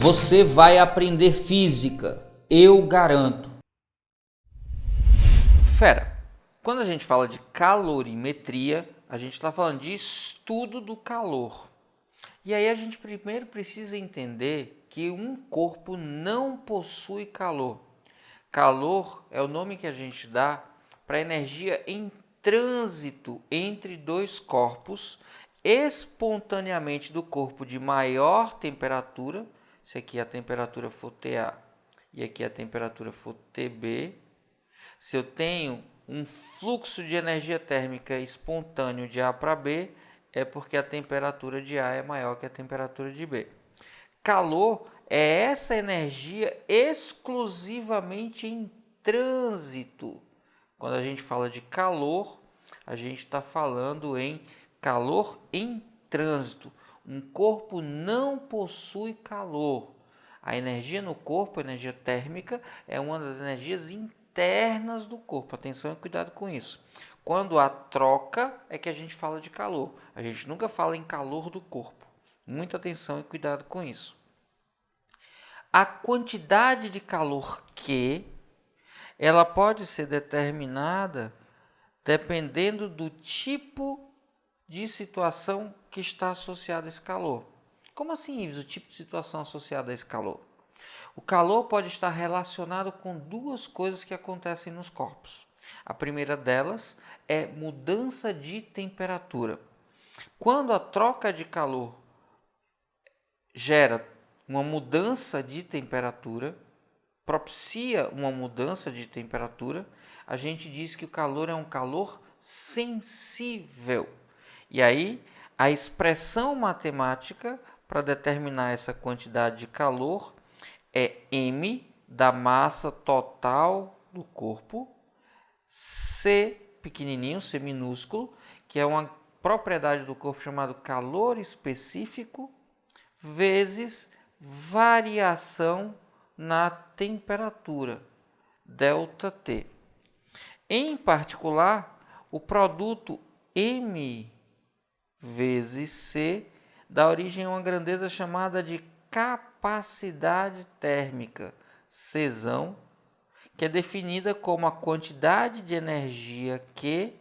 Você vai aprender física, eu garanto. Fera, quando a gente fala de calorimetria, a gente está falando de estudo do calor. E aí a gente primeiro precisa entender que um corpo não possui calor. Calor é o nome que a gente dá para a energia em trânsito entre dois corpos, espontaneamente do corpo de maior temperatura, se aqui a temperatura for TA e aqui a temperatura for TB. Se eu tenho um fluxo de energia térmica espontâneo de A para B, é porque a temperatura de A é maior que a temperatura de B. Calor é essa energia exclusivamente em trânsito. Quando a gente fala de calor, a gente está falando em calor em trânsito. Um corpo não possui calor. A energia no corpo, a energia térmica, é uma das energias internas do corpo. Atenção e cuidado com isso. Quando há troca, é que a gente fala de calor. A gente nunca fala em calor do corpo. Muita atenção e cuidado com isso. A quantidade de calor ela pode ser determinada dependendo do tipo de situação que está associada a esse calor. Como assim, Ives, o tipo de situação associada a esse calor? O calor pode estar relacionado com duas coisas que acontecem nos corpos. A primeira delas é mudança de temperatura. Quando a troca de calor gera uma mudança de temperatura, propicia uma mudança de temperatura, a gente diz que o calor é um calor sensível. E aí, a expressão matemática para determinar essa quantidade de calor é M da massa total do corpo, C pequenininho, C minúsculo, que é uma propriedade do corpo chamado calor específico, vezes variação na temperatura, ΔT. Em particular, o produto M vezes C dá origem a uma grandeza chamada de capacidade térmica, Czão, que é definida como a quantidade de energia Q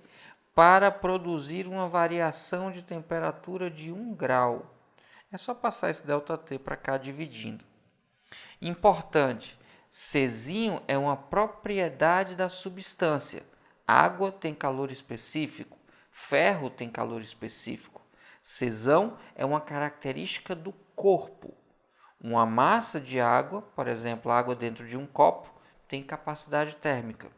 para produzir uma variação de temperatura de 1 grau. É só passar esse ΔT para cá dividindo. Importante, Czinho é uma propriedade da substância. Água tem calor específico, ferro tem calor específico. Czão é uma característica do corpo. Uma massa de água, por exemplo, água dentro de um copo, tem capacidade térmica.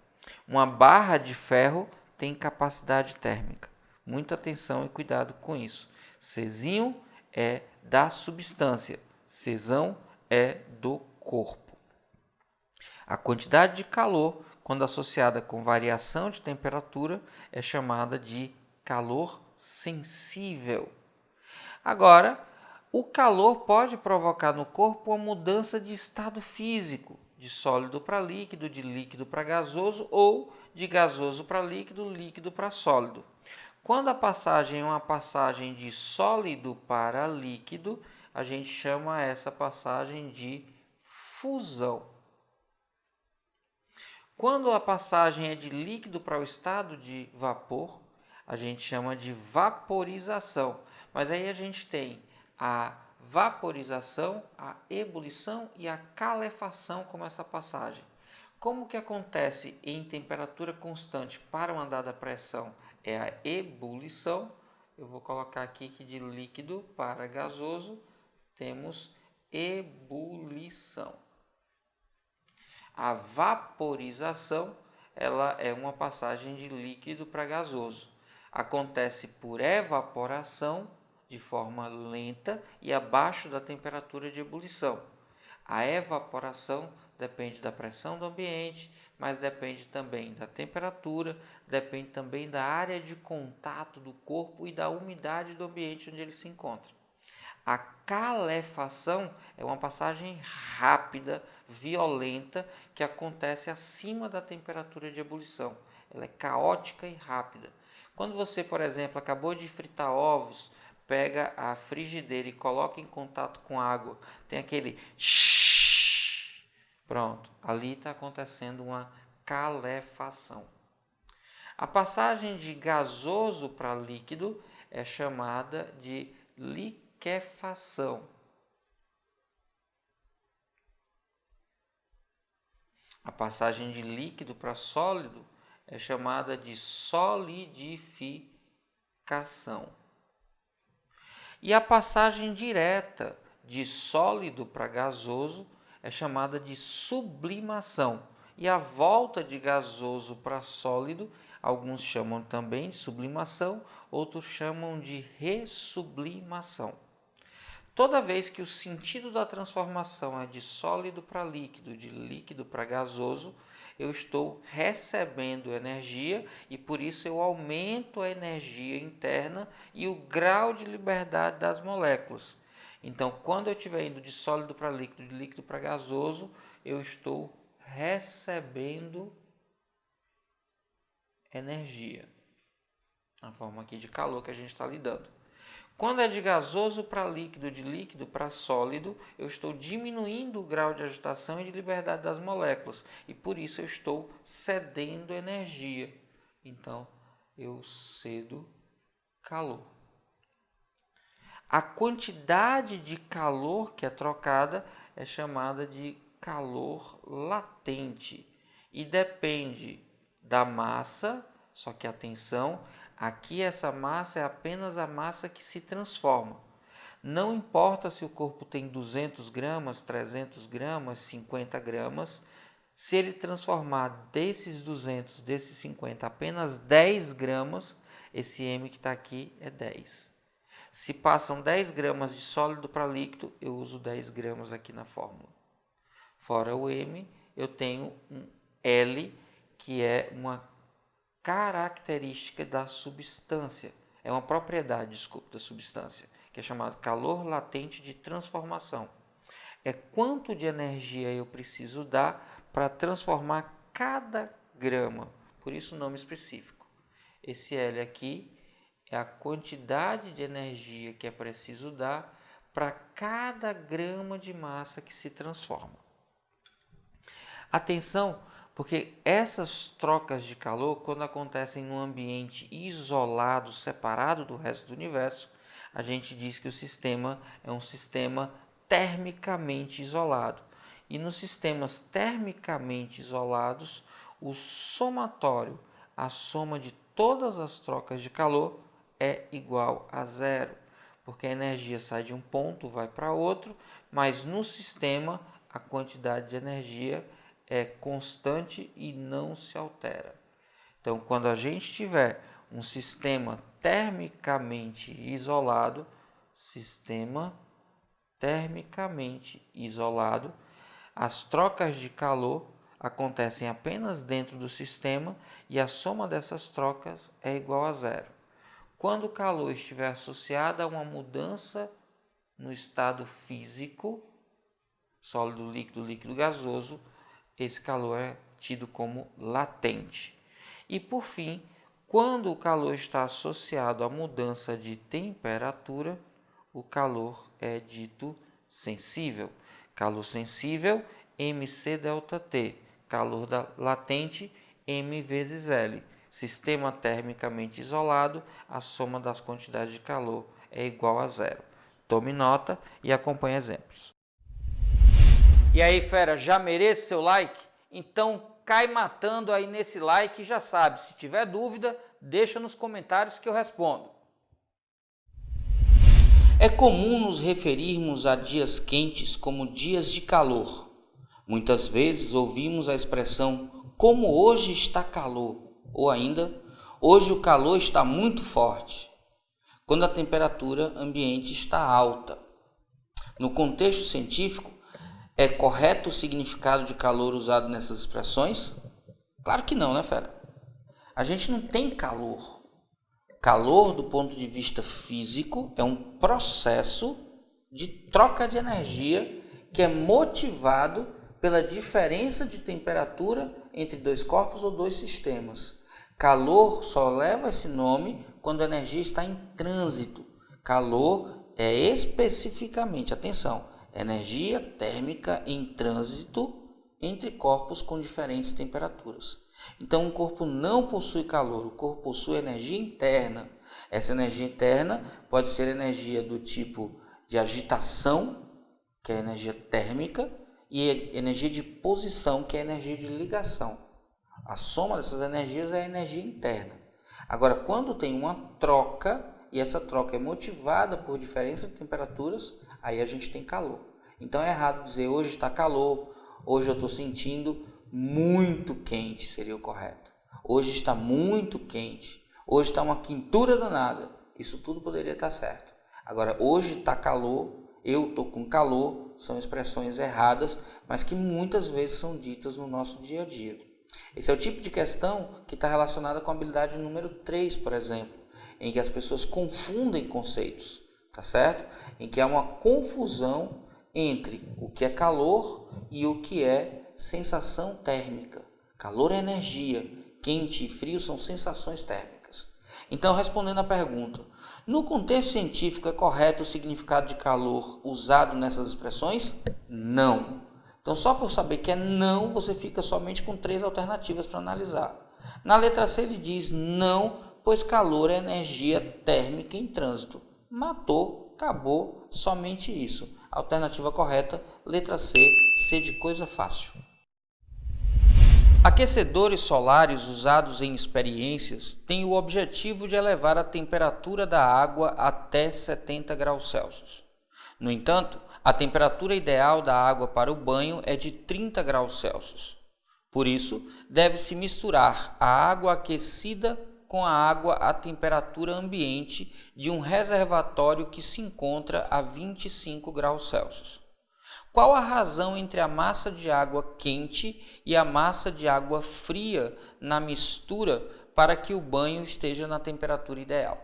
Uma barra de ferro tem capacidade térmica. Muita atenção e cuidado com isso. Czinho é da substância, Czão é do corpo. A quantidade de calor, quando associada com variação de temperatura, é chamada de calor sensível. Agora, o calor pode provocar no corpo uma mudança de estado físico, de sólido para líquido, de líquido para gasoso ou de gasoso para líquido, líquido para sólido. Quando a passagem é uma passagem de sólido para líquido, a gente chama essa passagem de fusão. Quando a passagem é de líquido para o estado de vapor, a gente chama de vaporização. Mas aí a gente tem a vaporização, a ebulição e a calefação como essa passagem. Como que acontece em temperatura constante para uma dada pressão? É a ebulição. Eu vou colocar aqui que de líquido para gasoso temos ebulição. A vaporização, ela é uma passagem de líquido para gasoso. Acontece por evaporação de forma lenta e abaixo da temperatura de ebulição. A evaporação depende da pressão do ambiente, mas depende também da temperatura, depende também da área de contato do corpo e da umidade do ambiente onde ele se encontra. A calefação é uma passagem rápida, violenta, que acontece acima da temperatura de ebulição. Ela é caótica e rápida. Quando você, por exemplo, acabou de fritar ovos, pega a frigideira e coloca em contato com água, tem aquele pronto, ali está acontecendo uma calefação. A passagem de gasoso para líquido é chamada de liquefação. A passagem de líquido para sólido é chamada de solidificação. E a passagem direta de sólido para gasoso é chamada de sublimação. E a volta de gasoso para sólido, alguns chamam também de sublimação, outros chamam de ressublimação. Toda vez que o sentido da transformação é de sólido para líquido, de líquido para gasoso, eu estou recebendo energia e por isso eu aumento a energia interna e o grau de liberdade das moléculas. Então, quando eu estiver indo de sólido para líquido, de líquido para gasoso, eu estou recebendo energia. A forma aqui de calor que a gente está lidando. Quando é de gasoso para líquido, de líquido para sólido, eu estou diminuindo o grau de agitação e de liberdade das moléculas. E por isso eu estou cedendo energia. Então, eu cedo calor. A quantidade de calor que é trocada é chamada de calor latente. E depende da massa, só que atenção, aqui essa massa é apenas a massa que se transforma. Não importa se o corpo tem 200 gramas, 300 gramas, 50 gramas, se ele transformar desses 200, desses 50, apenas 10 gramas, esse M que está aqui é 10. Se passam 10 gramas de sólido para líquido, eu uso 10 gramas aqui na fórmula. Fora o M, eu tenho um L, que é uma característica da substância, é uma propriedade, desculpa, da substância, que é chamado calor latente de transformação. É quanto de energia eu preciso dar para transformar cada grama, por isso o nome específico. Esse L aqui é a quantidade de energia que é preciso dar para cada grama de massa que se transforma. Atenção, porque essas trocas de calor, quando acontecem num ambiente isolado, separado do resto do universo, a gente diz que o sistema é um sistema termicamente isolado. E nos sistemas termicamente isolados, o somatório, a soma de todas as trocas de calor, é igual a zero, porque a energia sai de um ponto, vai para outro, mas no sistema a quantidade de energia é constante e não se altera. Então, quando a gente tiver um sistema termicamente isolado, as trocas de calor acontecem apenas dentro do sistema e a soma dessas trocas é igual a zero. Quando o calor estiver associado a uma mudança no estado físico, sólido, líquido, líquido, gasoso, esse calor é tido como latente. E por fim, quando o calor está associado à mudança de temperatura, o calor é dito sensível. Calor sensível, mc ΔT. Calor latente, m vezes L. Sistema termicamente isolado, a soma das quantidades de calor é igual a zero. Tome nota e acompanhe exemplos. E aí, fera, já merece seu like? Então cai matando aí nesse like e já sabe, se tiver dúvida, deixa nos comentários que eu respondo. É comum nos referirmos a dias quentes como dias de calor. Muitas vezes ouvimos a expressão como hoje está calor, ou ainda, hoje o calor está muito forte, quando a temperatura ambiente está alta. No contexto científico, é correto o significado de calor usado nessas expressões? Claro que não, né, fera? A gente não tem calor. Calor, do ponto de vista físico, é um processo de troca de energia que é motivado pela diferença de temperatura entre dois corpos ou dois sistemas. Calor só leva esse nome quando a energia está em trânsito. Calor é especificamente, atenção, energia térmica em trânsito entre corpos com diferentes temperaturas. Então, o corpo não possui calor, o corpo possui energia interna. Essa energia interna pode ser energia do tipo de agitação, que é energia térmica, e energia de posição, que é energia de ligação. A soma dessas energias é a energia interna. Agora, quando tem uma troca, e essa troca é motivada por diferença de temperaturas, aí a gente tem calor. Então é errado dizer hoje está calor, hoje eu estou sentindo muito quente, seria o correto. Hoje está muito quente, hoje está uma quentura danada. Isso tudo poderia estar certo. Agora, hoje está calor, eu estou com calor, são expressões erradas, mas que muitas vezes são ditas no nosso dia a dia. Esse é o tipo de questão que está relacionada com a habilidade número 3, por exemplo, em que as pessoas confundem conceitos, tá certo? Em que há uma confusão entre o que é calor e o que é sensação térmica. Calor é energia, quente e frio são sensações térmicas. Então, respondendo à pergunta, no contexto científico é correto o significado de calor usado nessas expressões? Não. Então, só por saber que é não, você fica somente com 3 alternativas para analisar. Na letra C ele diz não, pois calor é energia térmica em trânsito. Matou, acabou, somente isso. Alternativa correta, letra C, C de coisa fácil. Aquecedores solares usados em experiências têm o objetivo de elevar a temperatura da água até 70 graus Celsius. No entanto, a temperatura ideal da água para o banho é de 30 graus Celsius. Por isso, deve-se misturar a água aquecida com a água à temperatura ambiente de um reservatório que se encontra a 25 graus Celsius. Qual a razão entre a massa de água quente e a massa de água fria na mistura para que o banho esteja na temperatura ideal?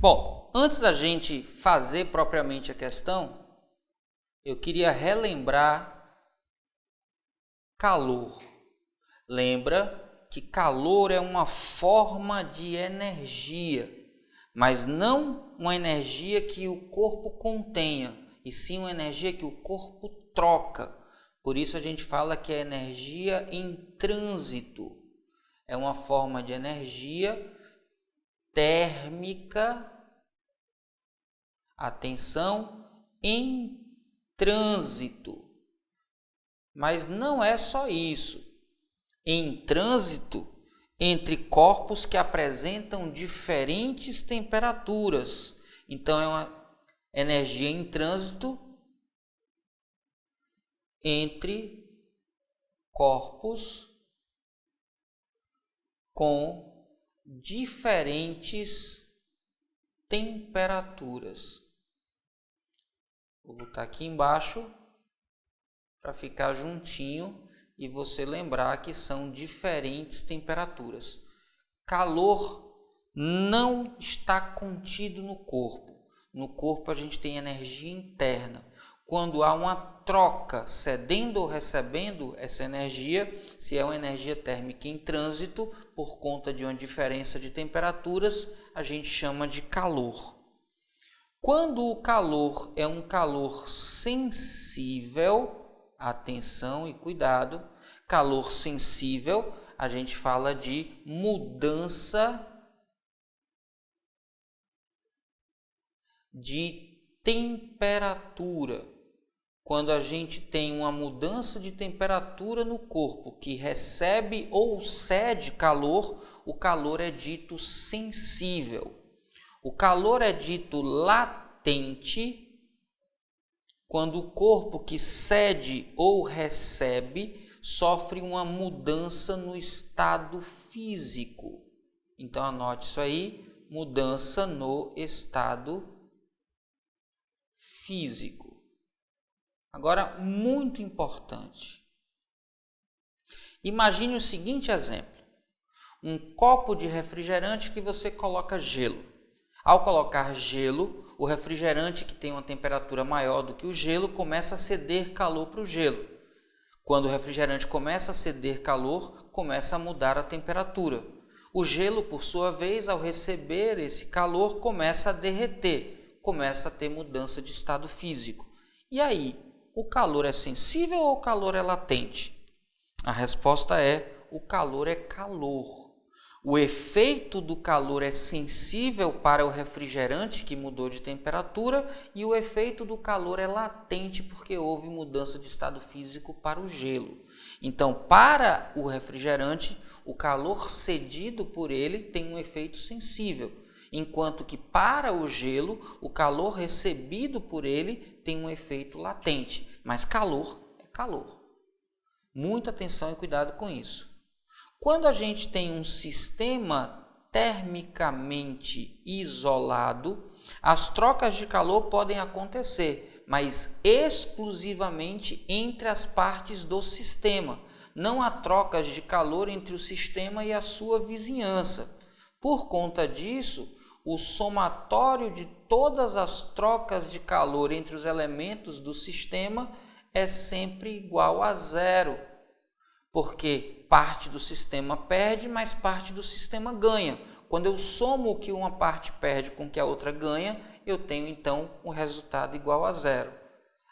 Bom, antes da gente fazer propriamente a questão, eu queria relembrar calor. Lembra que calor é uma forma de energia, mas não uma energia que o corpo contenha, e sim uma energia que o corpo troca. Por isso a gente fala que é energia em trânsito. É uma forma de energia térmica, atenção, em trânsito. Mas não é só isso. Em trânsito entre corpos que apresentam diferentes temperaturas. Então, é uma energia em trânsito entre corpos com diferentes temperaturas. Vou botar aqui embaixo para ficar juntinho e você lembrar que são diferentes temperaturas. Calor não está contido no corpo. No corpo a gente tem energia interna. Quando há uma troca, cedendo ou recebendo essa energia, se é uma energia térmica em trânsito, por conta de uma diferença de temperaturas, a gente chama de calor. Quando o calor é um calor sensível, atenção e cuidado, calor sensível, a gente fala de mudança de temperatura. Quando a gente tem uma mudança de temperatura no corpo que recebe ou cede calor, o calor é dito sensível. O calor é dito latente quando o corpo que cede ou recebe sofre uma mudança no estado físico. Então anote isso aí, mudança no estado físico. Agora, muito importante. Imagine o seguinte exemplo. Um copo de refrigerante que você coloca gelo. Ao colocar gelo, o refrigerante que tem uma temperatura maior do que o gelo começa a ceder calor para o gelo. Quando o refrigerante começa a ceder calor, começa a mudar a temperatura. O gelo, por sua vez, ao receber esse calor, começa a derreter, começa a ter mudança de estado físico. E aí, o calor é sensível ou o calor é latente? A resposta é: o calor é calor. O efeito do calor é sensível para o refrigerante que mudou de temperatura e o efeito do calor é latente porque houve mudança de estado físico para o gelo. Então, para o refrigerante, o calor cedido por ele tem um efeito sensível, enquanto que para o gelo, o calor recebido por ele tem um efeito latente. Mas calor é calor. Muita atenção e cuidado com isso. Quando a gente tem um sistema termicamente isolado, as trocas de calor podem acontecer, mas exclusivamente entre as partes do sistema. Não há trocas de calor entre o sistema e a sua vizinhança. Por conta disso, o somatório de todas as trocas de calor entre os elementos do sistema é sempre igual a zero, porque parte do sistema perde, mas parte do sistema ganha. Quando eu somo o que uma parte perde com o que a outra ganha, eu tenho então um resultado igual a zero.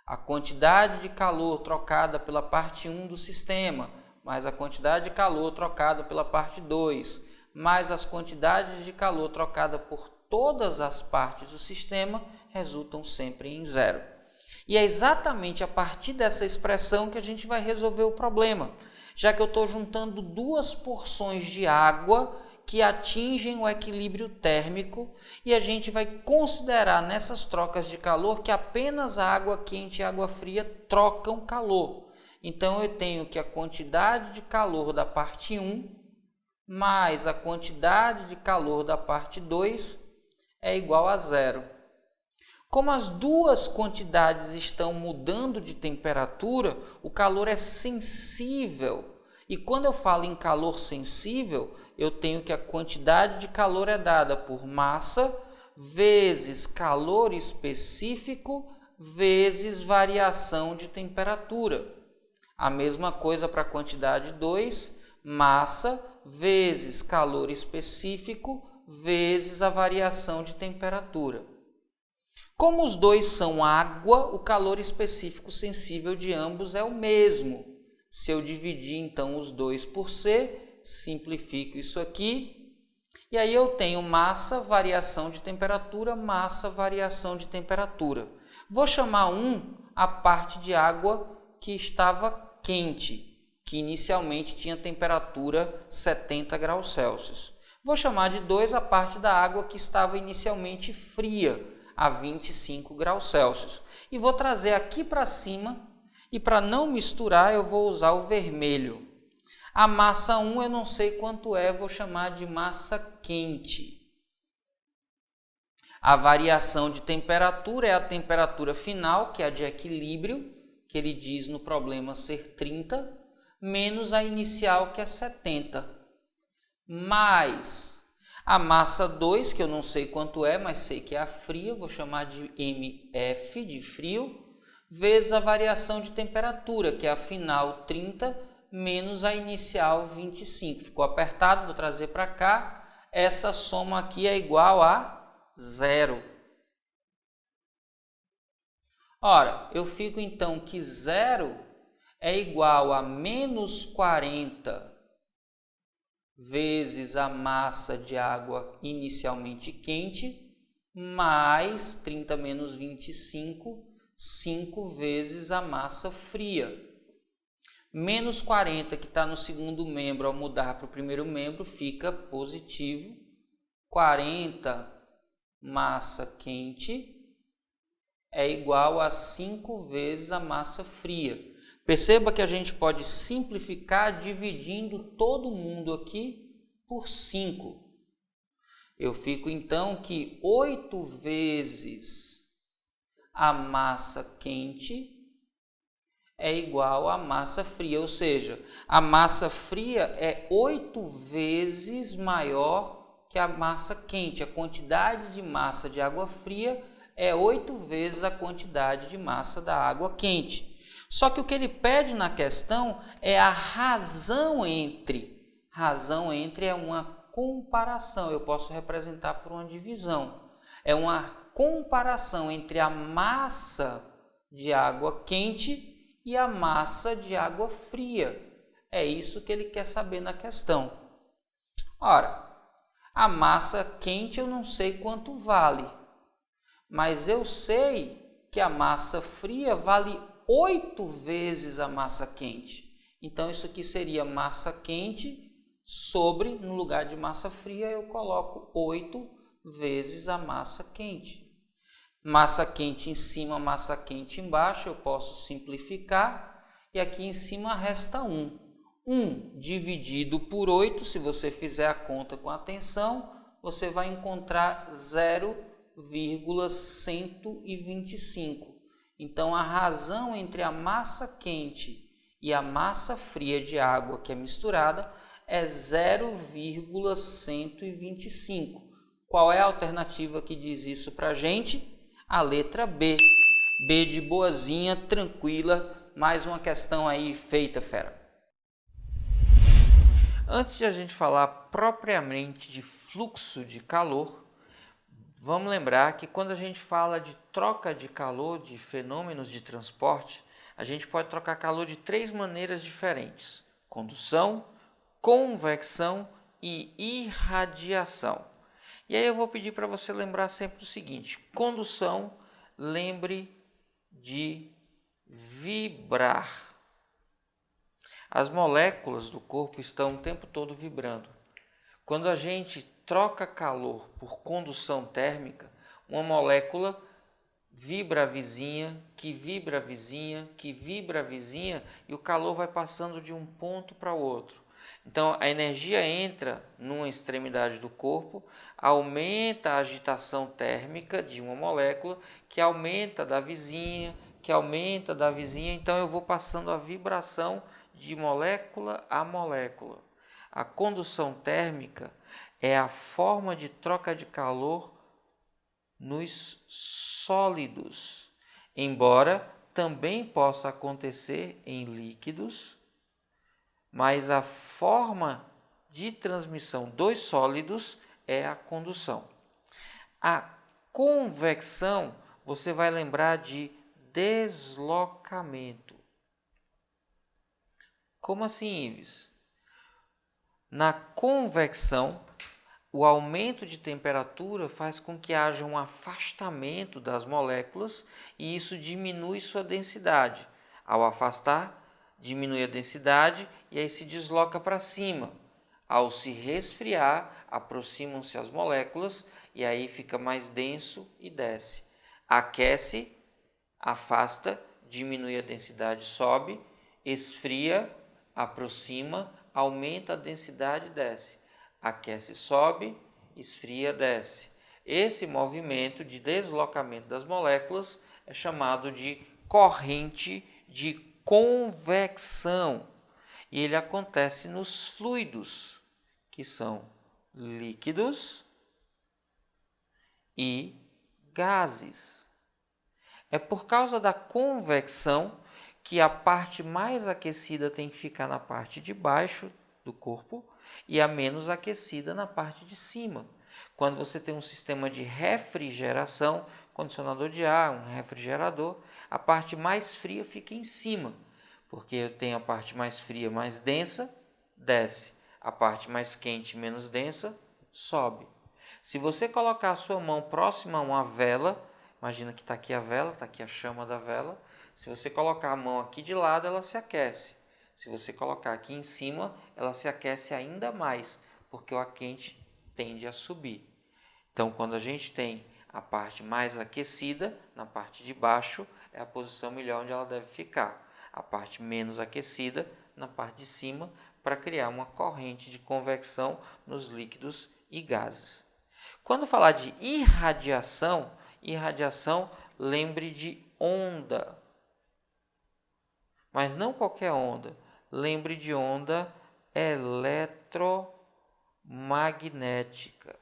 A quantidade de calor trocada pela parte 1 do sistema, mais a quantidade de calor trocada pela parte 2, mais as quantidades de calor trocada por todas as partes do sistema, resultam sempre em zero. E é exatamente a partir dessa expressão que a gente vai resolver o problema, já que eu estou juntando duas porções de água que atingem o equilíbrio térmico e a gente vai considerar nessas trocas de calor que apenas a água quente e a água fria trocam calor. Então, eu tenho que a quantidade de calor da parte 1 mais a quantidade de calor da parte 2 é igual a zero. Como as duas quantidades estão mudando de temperatura, o calor é sensível. E quando eu falo em calor sensível, eu tenho que a quantidade de calor é dada por massa vezes calor específico vezes variação de temperatura. A mesma coisa para a quantidade 2, massa vezes calor específico vezes a variação de temperatura. Como os dois são água, o calor específico sensível de ambos é o mesmo. Se eu dividir então os dois por C, simplifico isso aqui, e aí eu tenho massa, variação de temperatura, massa, variação de temperatura. Vou chamar a parte de água que estava quente, que inicialmente tinha temperatura 70 graus Celsius. Vou chamar de 2 a parte da água que estava inicialmente fria, a 25 graus Celsius. E vou trazer aqui para cima, e para não misturar eu vou usar o vermelho. A massa 1 eu não sei quanto é, vou chamar de massa quente. A variação de temperatura é a temperatura final, que é a de equilíbrio, que ele diz no problema ser 30, menos a inicial, que é 70, mais a massa 2, que eu não sei quanto é, mas sei que é a fria, vou chamar de MF, de frio, vezes a variação de temperatura, que é a final 30, menos a inicial 25. Ficou apertado, vou trazer para cá. Essa soma aqui é igual a zero. Ora, eu fico então que zero é igual a menos 40 vezes a massa de água inicialmente quente, mais 30 menos 25, 5 vezes a massa fria. Menos 40, que está no segundo membro, ao mudar para o primeiro membro, fica positivo. 40 massa quente é igual a 5 vezes a massa fria. Perceba que a gente pode simplificar dividindo todo mundo aqui por 5. Eu fico então que 8 vezes a massa quente é igual à massa fria, ou seja, a massa fria é 8 vezes maior que a massa quente. A quantidade de massa de água fria é 8 vezes a quantidade de massa da água quente. Só que o que ele pede na questão é a razão entre. Razão entre é uma comparação, eu posso representar por uma divisão. É uma comparação entre a massa de água quente e a massa de água fria. É isso que ele quer saber na questão. Ora, a massa quente eu não sei quanto vale, mas eu sei que a massa fria vale 8 vezes a massa quente. Então, isso aqui seria massa quente sobre, no lugar de massa fria, eu coloco 8 vezes a massa quente. Massa quente em cima, massa quente embaixo, eu posso simplificar. E aqui em cima resta 1. 1 dividido por 8, se você fizer a conta com atenção, você vai encontrar 0,125. Então, a razão entre a massa quente e a massa fria de água que é misturada é 0,125. Qual é a alternativa que diz isso para a gente? A letra B. B de boazinha, tranquila. Mais uma questão aí feita, fera. Antes de a gente falar propriamente de fluxo de calor, vamos lembrar que quando a gente fala de troca de calor, de fenômenos de transporte, a gente pode trocar calor de 3 maneiras diferentes: condução, convecção e irradiação. E aí eu vou pedir para você lembrar sempre do seguinte: condução, lembre de vibrar. As moléculas do corpo estão o tempo todo vibrando. Quando a gente troca calor por condução térmica, uma molécula vibra a vizinha, que vibra a vizinha, que vibra a vizinha, e o calor vai passando de um ponto para o outro. Então a energia entra numa extremidade do corpo, aumenta a agitação térmica de uma molécula, que aumenta da vizinha, que aumenta da vizinha. Então eu vou passando a vibração de molécula a molécula. A condução térmica é a forma de troca de calor nos sólidos, embora também possa acontecer em líquidos, mas a forma de transmissão dos sólidos é a condução. A convecção, você vai lembrar de deslocamento. Como assim, Ives? Na convecção, o aumento de temperatura faz com que haja um afastamento das moléculas e isso diminui sua densidade. Ao afastar, diminui a densidade e aí se desloca para cima. Ao se resfriar, aproximam-se as moléculas e aí fica mais denso e desce. Aquece, afasta, diminui a densidade, sobe, esfria, aproxima, aumenta a densidade e desce. Aquece, sobe, esfria, desce. Esse movimento de deslocamento das moléculas é chamado de corrente de convecção. E ele acontece nos fluidos, que são líquidos e gases. É por causa da convecção que a parte mais aquecida tem que ficar na parte de baixo do corpo e a menos aquecida na parte de cima. Quando você tem um sistema de refrigeração, condicionador de ar, um refrigerador, a parte mais fria fica em cima, porque eu tenho a parte mais fria, mais densa, desce. A parte mais quente, menos densa, sobe. Se você colocar a sua mão próxima a uma vela, imagina que está aqui a vela, está aqui a chama da vela. Se você colocar a mão aqui de lado, ela se aquece. Se você colocar aqui em cima, ela se aquece ainda mais, porque o ar quente tende a subir. Então, quando a gente tem a parte mais aquecida, na parte de baixo, é a posição melhor onde ela deve ficar. A parte menos aquecida, na parte de cima, para criar uma corrente de convecção nos líquidos e gases. Quando falar de irradiação, lembre de onda. Mas não qualquer onda. Lembre de onda eletromagnética.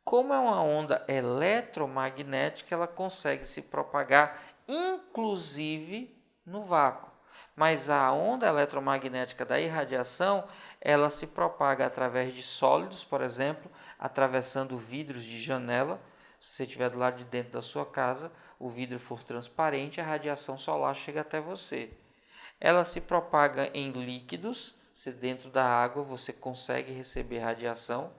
Como é uma onda eletromagnética, ela consegue se propagar inclusive no vácuo. mas a onda eletromagnética da irradiação, ela se propaga através de sólidos, por exemplo, atravessando vidros de janela. Se você estiver do lado de dentro da sua casa, o vidro for transparente, a radiação solar chega até você. Ela se propaga em líquidos, se dentro da água você consegue receber radiação.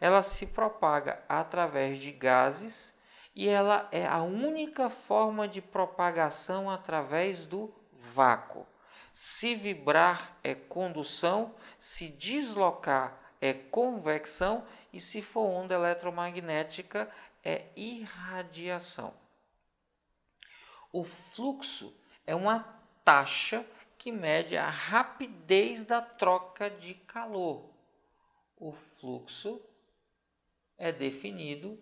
Ela se propaga através de gases e ela é a única forma de propagação através do vácuo. Se vibrar é condução, se deslocar é convecção e se for onda eletromagnética é irradiação. O fluxo é uma taxa que mede a rapidez da troca de calor. O fluxo é definido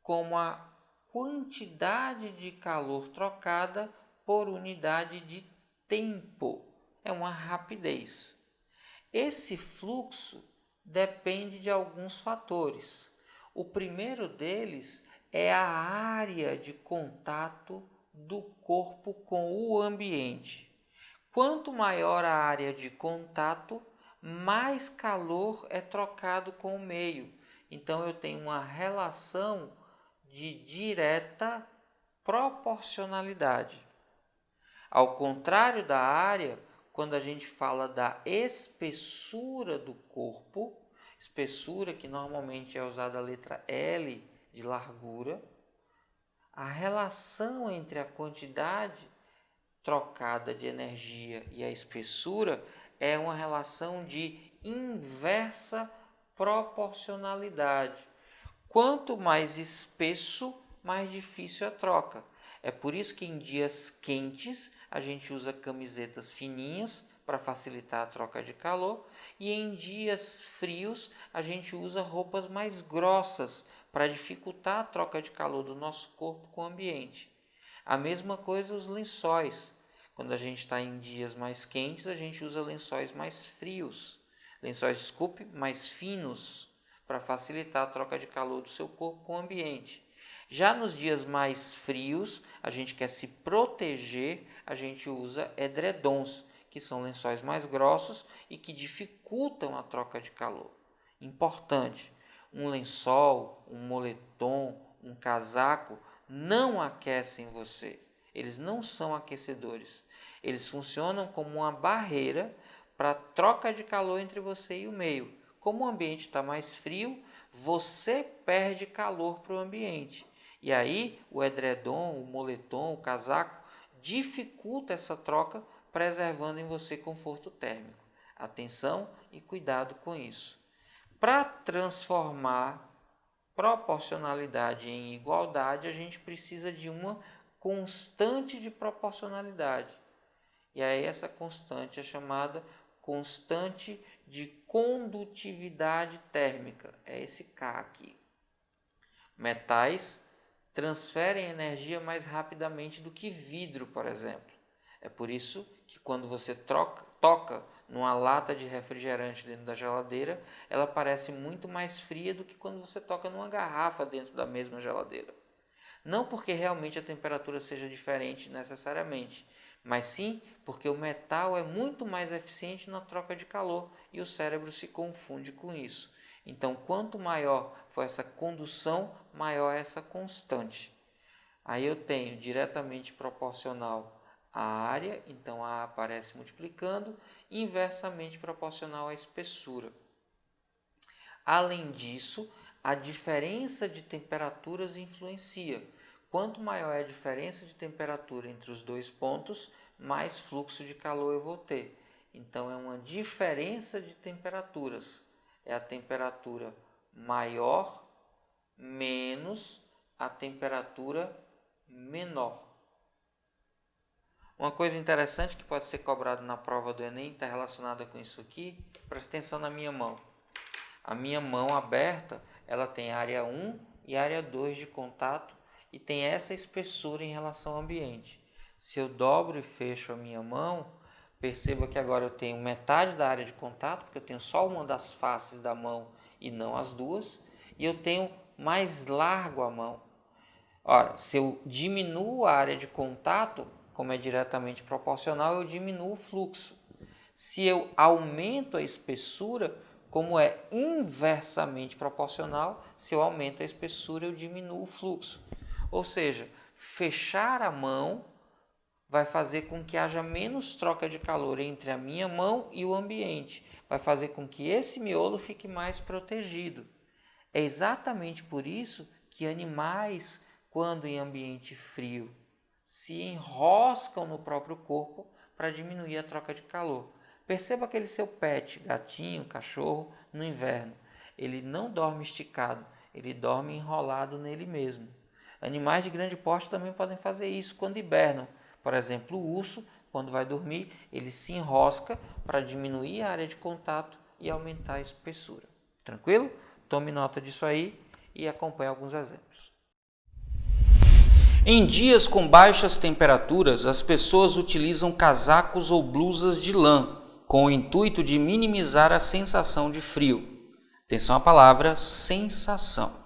como a quantidade de calor trocada por unidade de tempo. É uma rapidez. Esse fluxo depende de alguns fatores. O primeiro deles é a área de contato do corpo com o ambiente. Quanto maior a área de contato, mais calor é trocado com o meio. Então eu tenho uma relação de direta proporcionalidade. Ao contrário da área, quando a gente fala da espessura do corpo, espessura que normalmente é usada a letra L de largura, a relação entre a quantidade trocada de energia e a espessura é uma relação de inversa proporcionalidade. Quanto mais espesso, mais difícil a troca. É por isso que em dias quentes a gente usa camisetas fininhas para facilitar a troca de calor e em dias frios a gente usa roupas mais grossas para dificultar a troca de calor do nosso corpo com o ambiente. A mesma coisa os lençóis. Quando a gente está em dias mais quentes, a gente usa lençóis mais frios. Mais finos, para facilitar a troca de calor do seu corpo com o ambiente. Já nos dias mais frios, a gente quer se proteger, a gente usa edredons, que são lençóis mais grossos e que dificultam a troca de calor. Importante, um lençol, um moletom, um casaco não aquecem você. Eles não são aquecedores. Eles funcionam como uma barreira para troca de calor entre você e o meio. Como o ambiente está mais frio, você perde calor para o ambiente. E aí o edredom, o moletom, o casaco dificulta essa troca, preservando em você conforto térmico. Atenção e cuidado com isso. Para transformar proporcionalidade em igualdade, a gente precisa de uma constante de proporcionalidade. E aí essa constante é chamada constante de condutividade térmica. É esse K aqui. Metais transferem energia mais rapidamente do que vidro, por exemplo. É por isso que quando você toca numa lata de refrigerante dentro da geladeira, ela parece muito mais fria do que quando você toca numa garrafa dentro da mesma geladeira. Não porque realmente a temperatura seja diferente necessariamente, mas sim porque o metal é muito mais eficiente na troca de calor e o cérebro se confunde com isso. Então, quanto maior for essa condução, maior é essa constante. Aí eu tenho diretamente proporcional à área, então A aparece multiplicando, inversamente proporcional à espessura. Além disso, a diferença de temperaturas influencia. Quanto maior é a diferença de temperatura entre os dois pontos, mais fluxo de calor eu vou ter. Então, é uma diferença de temperaturas. É a temperatura maior menos a temperatura menor. Uma coisa interessante que pode ser cobrada na prova do Enem, está relacionada com isso aqui, presta atenção na minha mão. A minha mão aberta, ela tem área 1 e área 2 de contato e tem essa espessura em relação ao ambiente. Se eu dobro e fecho a minha mão, perceba que agora eu tenho metade da área de contato, porque eu tenho só uma das faces da mão e não as duas, e eu tenho mais largo a mão. Ora, se eu diminuo a área de contato, como é diretamente proporcional, eu diminuo o fluxo. Se eu aumento a espessura, como é inversamente proporcional, se eu aumento a espessura, eu diminuo o fluxo. Ou seja, fechar a mão vai fazer com que haja menos troca de calor entre a minha mão e o ambiente. Vai fazer com que esse miolo fique mais protegido. É exatamente por isso que animais, quando em ambiente frio, se enroscam no próprio corpo para diminuir a troca de calor. Perceba aquele seu pet, gatinho, cachorro, no inverno. Ele não dorme esticado, ele dorme enrolado nele mesmo. Animais de grande porte também podem fazer isso quando hibernam. Por exemplo, o urso, quando vai dormir, ele se enrosca para diminuir a área de contato e aumentar a espessura. Tranquilo? Tome nota disso aí e acompanhe alguns exemplos. Em dias com baixas temperaturas, as pessoas utilizam casacos ou blusas de lã, com o intuito de minimizar a sensação de frio. Atenção à palavra sensação.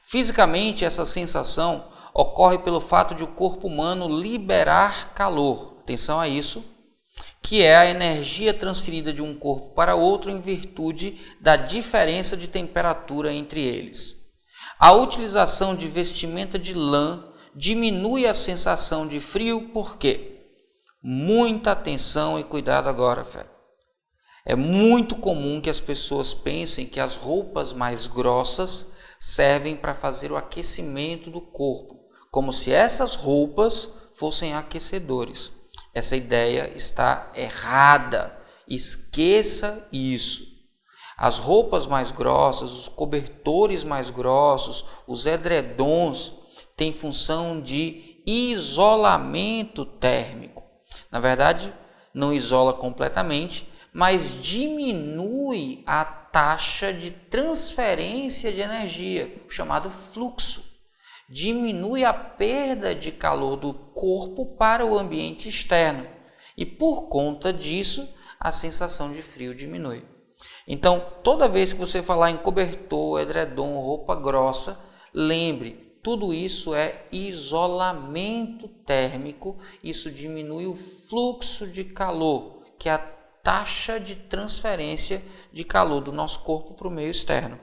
Fisicamente, essa sensação ocorre pelo fato de o corpo humano liberar calor. Atenção a isso, que é a energia transferida de um corpo para outro em virtude da diferença de temperatura entre eles. A utilização de vestimenta de lã diminui a sensação de frio, por quê? Muita atenção e cuidado agora, fera. É muito comum que as pessoas pensem que as roupas mais grossas servem para fazer o aquecimento do corpo, como se essas roupas fossem aquecedores. Essa ideia está errada. Esqueça isso. As roupas mais grossas, os cobertores mais grossos, os edredons têm função de isolamento térmico. Na verdade, não isola completamente, mas diminui a taxa de transferência de energia, o chamado fluxo. Diminui a perda de calor do corpo para o ambiente externo e, por conta disso, a sensação de frio diminui. Então, toda vez que você falar em cobertor, edredom, roupa grossa, lembre, tudo isso é isolamento térmico, isso diminui o fluxo de calor, que é a taxa de transferência de calor do nosso corpo para o meio externo.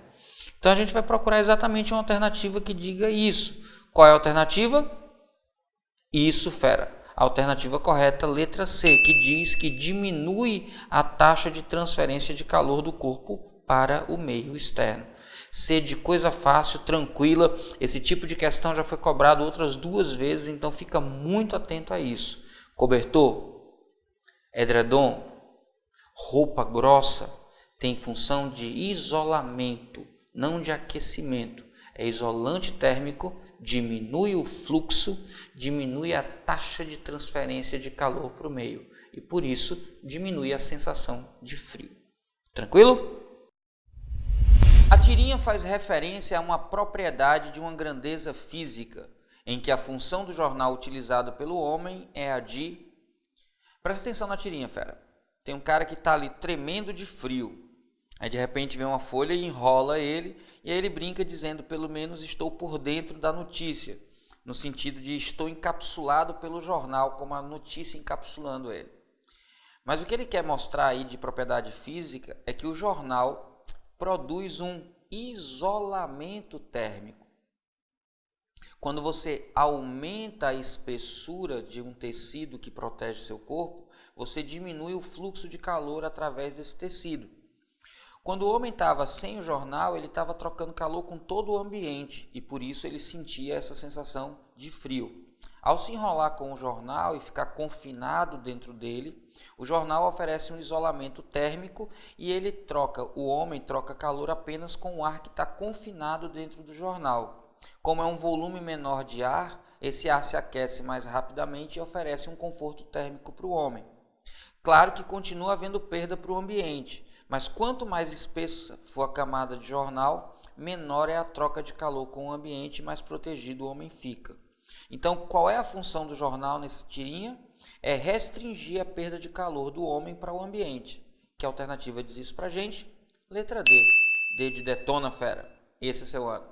Então a gente vai procurar exatamente uma alternativa que diga isso. Qual é a alternativa? Isso, fera. A alternativa correta, letra C, que diz que diminui a taxa de transferência de calor do corpo para o meio externo. C de coisa fácil, tranquila. Esse tipo de questão já foi cobrado outras 2 vezes, então fica muito atento a isso. Cobertor, edredom, roupa grossa tem função de isolamento, não de aquecimento. É isolante térmico, diminui o fluxo, diminui a taxa de transferência de calor para o meio e por isso diminui a sensação de frio. Tranquilo? A tirinha faz referência a uma propriedade de uma grandeza física, em que a função do jornal utilizado pelo homem é a de... Presta atenção na tirinha, fera. Tem um cara que está ali tremendo de frio. Aí de repente vem uma folha e enrola ele, e aí ele brinca dizendo, pelo menos estou por dentro da notícia, no sentido de estou encapsulado pelo jornal, como a notícia encapsulando ele. Mas o que ele quer mostrar aí de propriedade física é que o jornal produz um isolamento térmico. Quando você aumenta a espessura de um tecido que protege seu corpo, você diminui o fluxo de calor através desse tecido. Quando o homem estava sem o jornal, ele estava trocando calor com todo o ambiente e por isso ele sentia essa sensação de frio. Ao se enrolar com o jornal e ficar confinado dentro dele, o jornal oferece um isolamento térmico e o homem troca calor apenas com o ar que está confinado dentro do jornal. Como é um volume menor de ar, esse ar se aquece mais rapidamente e oferece um conforto térmico para o homem. Claro que continua havendo perda para o ambiente, mas quanto mais espessa for a camada de jornal, menor é a troca de calor com o ambiente e mais protegido o homem fica. Então, qual é a função do jornal nessa tirinha? É restringir a perda de calor do homem para o ambiente. Que alternativa diz isso para a gente? Letra D. D de detona, fera. Esse é seu ano.